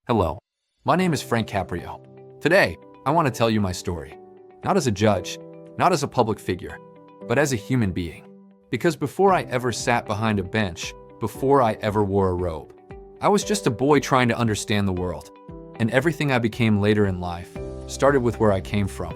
Hello, my name is Frank Caprio. Today, I want to tell you my story, not as a judge, not as a public figure, but as a human being. Because before I ever sat behind a bench, before I ever wore a robe, I was just a boy trying to understand the world. And everything I became later in life started with where I came from.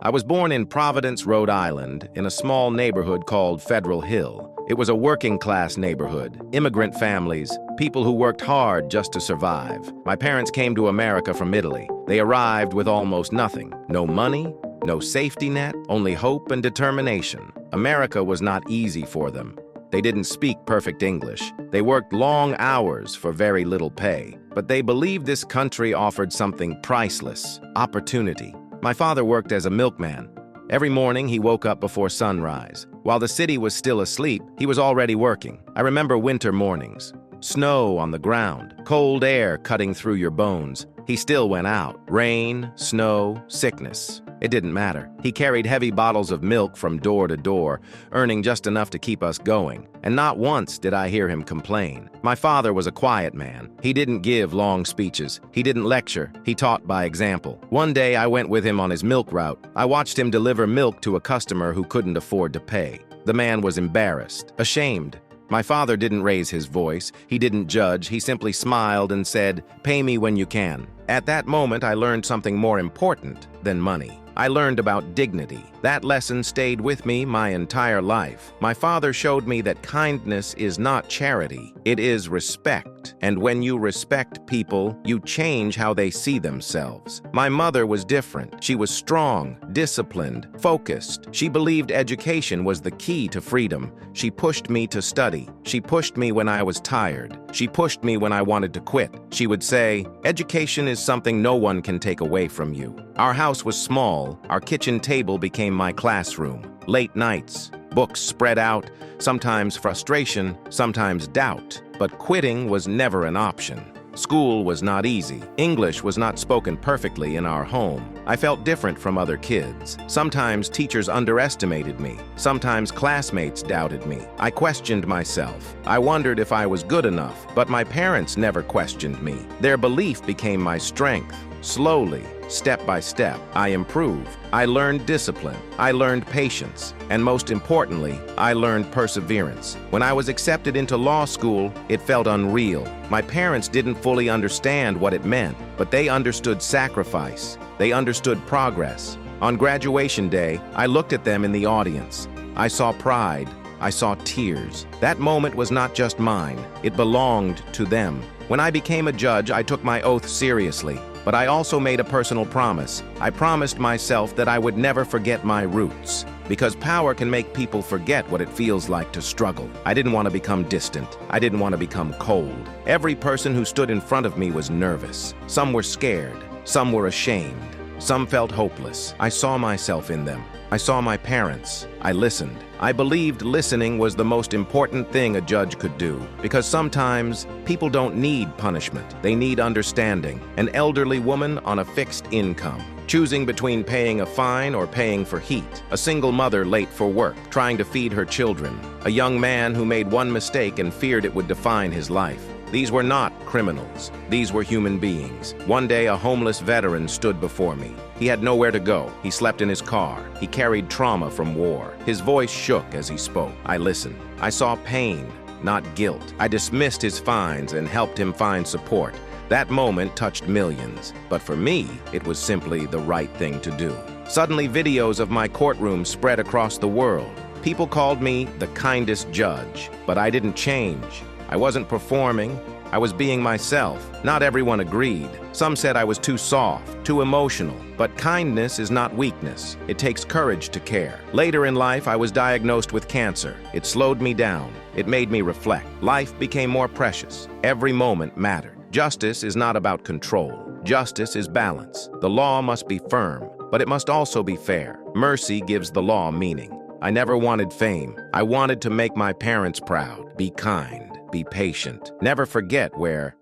I was born in Providence, Rhode Island, in a small neighborhood called Federal Hill. It was a working-class neighborhood, immigrant families, people who worked hard just to survive. My parents came to America from Italy. They arrived with almost nothing. No money, no safety net, only hope and determination. America was not easy for them. They didn't speak perfect English. They worked long hours for very little pay. But they believed this country offered something priceless: opportunity. My father worked as a milkman. Every morning, he woke up before sunrise. While the city was still asleep, he was already working. I remember winter mornings. Snow on the ground, cold air cutting through your bones. He still went out. Rain, snow, sickness. It didn't matter. He carried heavy bottles of milk from door to door, earning just enough to keep us going. And not once did I hear him complain. My father was a quiet man. He didn't give long speeches. He didn't lecture. He taught by example. One day I went with him on his milk route. I watched him deliver milk to a customer who couldn't afford to pay. The man was embarrassed, ashamed. My father didn't raise his voice. He didn't judge. He simply smiled and said, "Pay me when you can." At that moment, I learned something more important than money. I learned about dignity. That lesson stayed with me my entire life. My father showed me that kindness is not charity, it is respect. And when you respect people, you change how they see themselves. My mother was different. She was strong, disciplined, focused. She believed education was the key to freedom. She pushed me to study. She pushed me when I was tired. She pushed me when I wanted to quit. She would say, "Education is something no one can take away from you." Our house was small. Our kitchen table became my classroom. Late nights, books spread out, sometimes frustration, sometimes doubt. But quitting was never an option. School was not easy. English was not spoken perfectly in our home. I felt different from other kids. Sometimes teachers underestimated me. Sometimes classmates doubted me. I questioned myself. I wondered if I was good enough, but my parents never questioned me. Their belief became my strength. Slowly, step by step, I improved. I learned discipline. I learned patience. And most importantly, I learned perseverance. When I was accepted into law school, it felt unreal. My parents didn't fully understand what it meant, but they understood sacrifice. They understood progress. On graduation day, I looked at them in the audience. I saw pride. I saw tears. That moment was not just mine. It belonged to them. When I became a judge, I took my oath seriously. But I also made a personal promise. I promised myself that I would never forget my roots. Because power can make people forget what it feels like to struggle. I didn't want to become distant. I didn't want to become cold. Every person who stood in front of me was nervous. Some were scared. Some were ashamed. Some felt hopeless. I saw myself in them. I saw my parents. I listened. I believed listening was the most important thing a judge could do, because sometimes people don't need punishment. They need understanding. An elderly woman on a fixed income, choosing between paying a fine or paying for heat. A single mother late for work, trying to feed her children. A young man who made one mistake and feared it would define his life. These were not criminals. These were human beings. One day, a homeless veteran stood before me. He had nowhere to go. He slept in his car. He carried trauma from war. His voice shook as he spoke. I listened. I saw pain, not guilt. I dismissed his fines and helped him find support. That moment touched millions. But for me, it was simply the right thing to do. Suddenly, videos of my courtroom spread across the world. People called me the kindest judge. But I didn't change. I wasn't performing. I was being myself. Not everyone agreed. Some said I was too soft, too emotional. But kindness is not weakness. It takes courage to care. Later in life, I was diagnosed with cancer. It slowed me down. It made me reflect. Life became more precious. Every moment mattered. Justice is not about control. Justice is balance. The law must be firm, but it must also be fair. Mercy gives the law meaning. I never wanted fame. I wanted to make my parents proud. Be kind. Be patient. Never forget where